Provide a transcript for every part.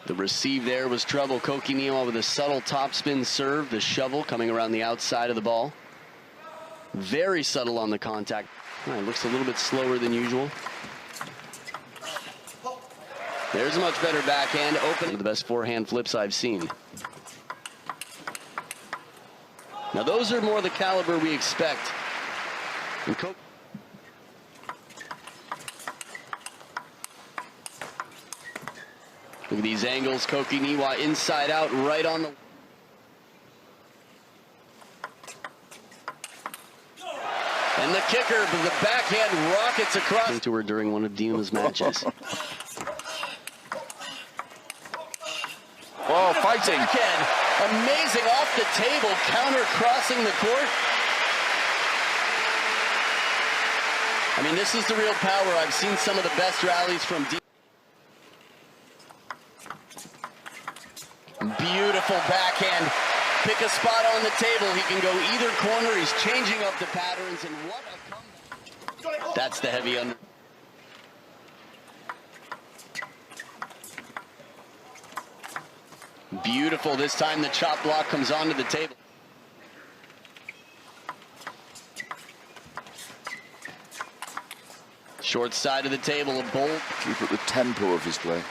The receive there was trouble. Koki Niwa with a subtle topspin serve. The shovel coming around the outside of the ball. Very subtle on the contact. Looks a little bit slower than usual. There's a much better backhand. Open. The best forehand flips I've seen. Now those are more the caliber we expect. And look at these angles. Koki Niwa inside out, right on the... And the kicker, but the backhand rockets across to her during one of Dima's matches. Oh, fighting. Backhand, amazing off the table, counter crossing the court. I mean, this is the real power. I've seen some of the best rallies from Dima. Beautiful backhand. Pick a spot on the table. He can go either corner. He's changing up the patterns, and what a comeback. That's the heavy under. Beautiful. This time the chop block comes onto the table. Short side of the table, a bolt. Keep up the tempo of his play.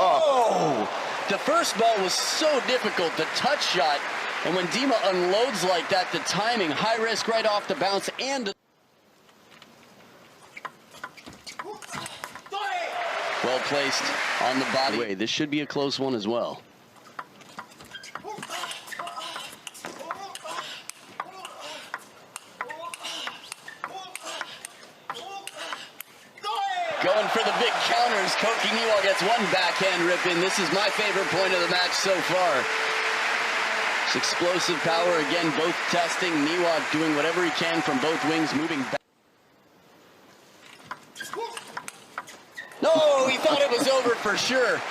Oh! The first ball was so difficult, the touch shot, and when Dima unloads like that, the timing, high risk right off the bounce, and well placed on the body. This should be a close one as well. Going for the big counters. Koki Niwa gets one backhand rip in. This is my favorite point of the match so far. It's explosive power again, both testing. Niwa doing whatever he can from both wings, moving back. No, he thought it was over for sure.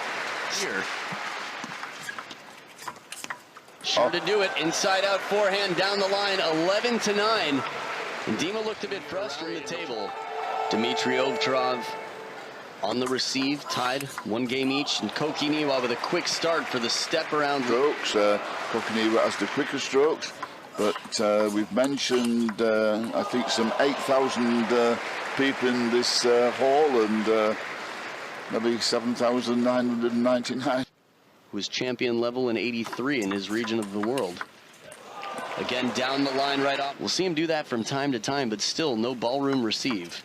Sure to do it. Inside out forehand down the line, 11-9. And Dima looked a bit frustrated from the table. Dmytro Ovtcharov on the receive, tied 1 game each, and Koki Niwa with a quick start for the step around. Strokes. Koki Niwa has the quicker strokes, but we've mentioned I think some 8,000 people in this hall, and maybe 7,999. Was champion level in 83 in his region of the world. Again, down the line right off. We'll see him do that from time to time, but still no ballroom receive.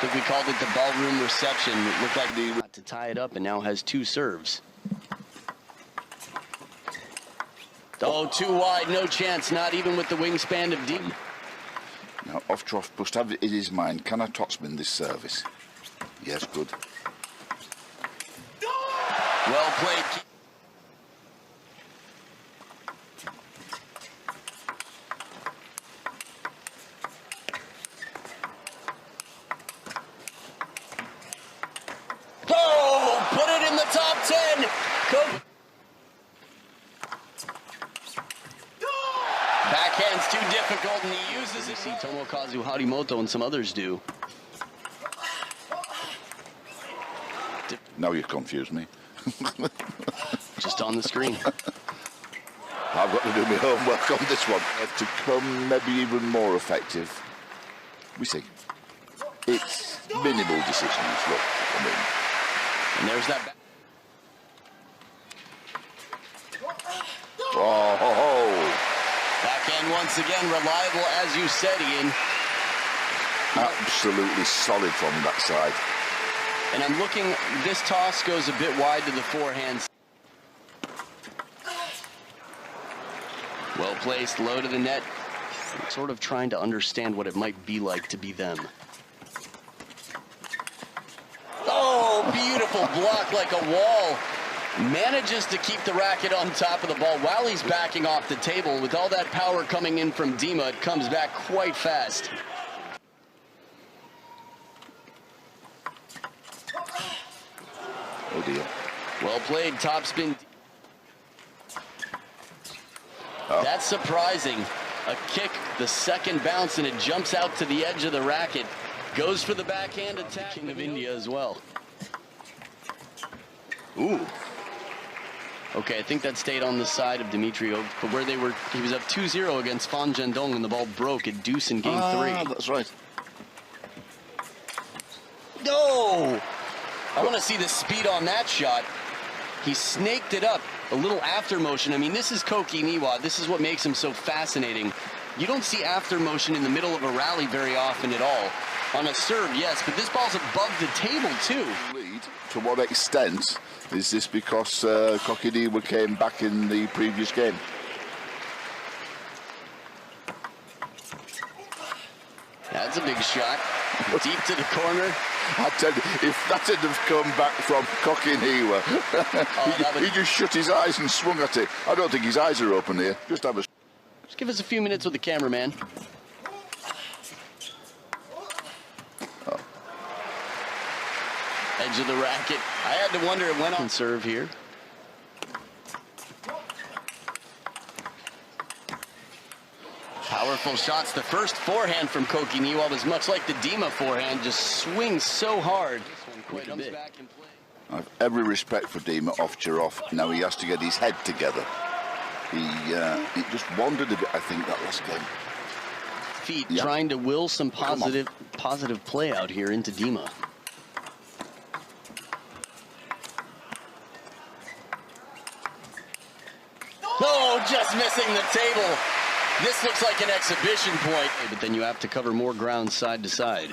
I think we called it the ballroom reception. It looked like he got to tie it up and now has 2 serves. Oh, too wide, no chance, not even with the wingspan of Dima. Now, Ovtcharov must have it in his mind, can I topspin this service? Yes, good. Well played. Oh, put it in the top 10. Backhand's too difficult, and he uses it. See Tomokazu Harimoto and some others do. Now you confuse me. Just on the screen. I've got to do my homework on this one. To come maybe even more effective. We see. It's minimal decisions, look, I mean. And there's that back. Oh. Backhand once again, reliable as you said, Ian. Absolutely solid from that side. And I'm looking, this toss goes a bit wide to the forehand. Well placed, low to the net. I'm sort of trying to understand what it might be like to be them. Oh, beautiful block like a wall. Manages to keep the racket on top of the ball while he's backing off the table. With all that power coming in from Dima, it comes back quite fast. Oh dear. Well played, topspin. Oh. That's surprising. A kick, the second bounce, and it jumps out to the edge of the racket. Goes for the backhand attack. King of India as well. Ooh. Okay, I think that stayed on the side of Dimitrij Ovtcharov, but where he was up 2-0 against Fan Zhendong, and the ball broke at deuce in game 3. That's right. No! I want to see the speed on that shot. He snaked it up, a little after motion. I mean, this is Koki Niwa. This is what makes him so fascinating. You don't see after motion in the middle of a rally very often at all. On a serve, yes, but this ball's above the table, too. To what extent is this because Koki Niwa came back in the previous game? That's a big shot. Deep to the corner. I tell you, if that had have come back from Koki Niwa, he just shut his eyes and swung at it. I don't think his eyes are open here. Just give us a few minutes with the cameraman. Oh. Edge of the racket. I had to wonder it went on serve here. Powerful shots. The first forehand from Koki Niwa was much like the Dima forehand, just swings so hard. Quite a bit. I have every respect for Dmytro Ovtcharov. Now he has to get his head together. He just wandered a bit, I think, that last game. Feet trying to will some positive play out here into Dima. Oh, just missing the table. This looks like an exhibition point, but then you have to cover more ground side to side.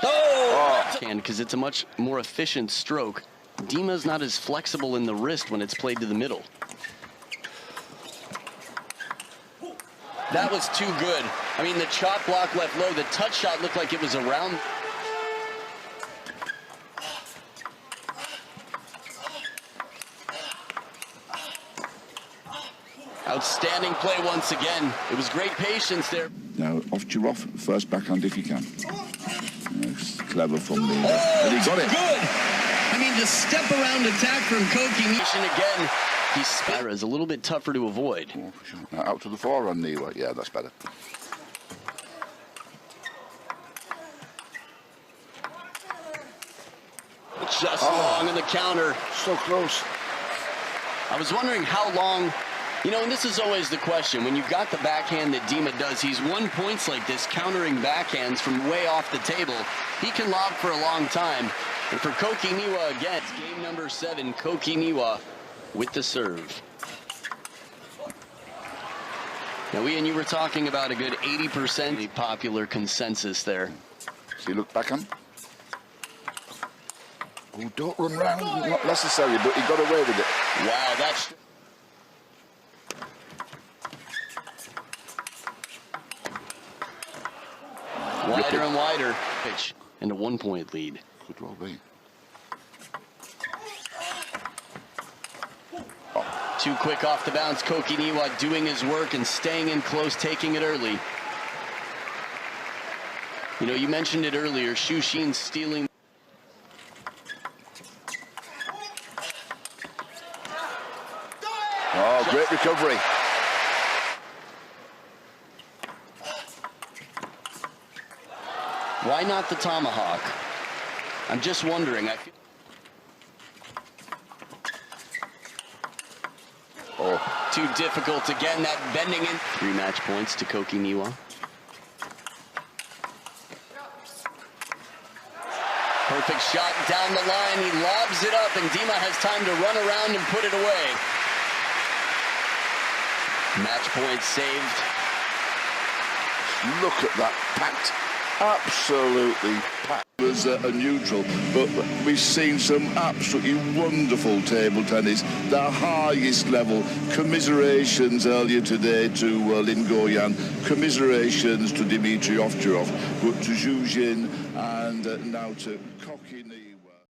Oh! Because it's a much more efficient stroke. Dima's not as flexible in the wrist when it's played to the middle. That was too good. I mean, the chop block left low. The touch shot looked like it was around. Outstanding play once again. It was great patience there. Now, Ovtcharov, first backhand if you can. That's clever from the... and he got it. Good! I mean, the step around attack from Koki Niwa again. He's Spira is a little bit tougher to avoid. Oh, sure. Now, out to the forehand, Niwa. Yeah, that's better. Just long in the counter. So close. I was wondering how long... You know, and this is always the question. When you've got the backhand that Dima does, he's won points like this, countering backhands from way off the table. He can lob for a long time. And for Koki Niwa, again, it's game number 7, Koki Niwa with the serve. Now, Ian, you were talking about a good 80% popular consensus there. See, look, backhand. Oh, don't run round. Not necessary, but he got away with it. Wow, that's... Wider and wider. Pitch and a 1-point lead. Could well be. Too quick off the bounce. Koki Niwa doing his work and staying in close, taking it early. You know, you mentioned it earlier. Shushin stealing. Oh, great recovery. Why not the tomahawk? I'm just wondering. Too difficult again, that bending in. 3 match points to Koki Niwa. Perfect shot down the line. He lobs it up, and Dima has time to run around and put it away. Match point saved. Look at that packed. Absolutely packed. It was a neutral, but we've seen some absolutely wonderful table tennis, the highest level. Commiserations earlier today to Lin Goyan, commiserations to Dmitrij Ovtcharov, but to Zhu Jin, and now to Koki Niwa.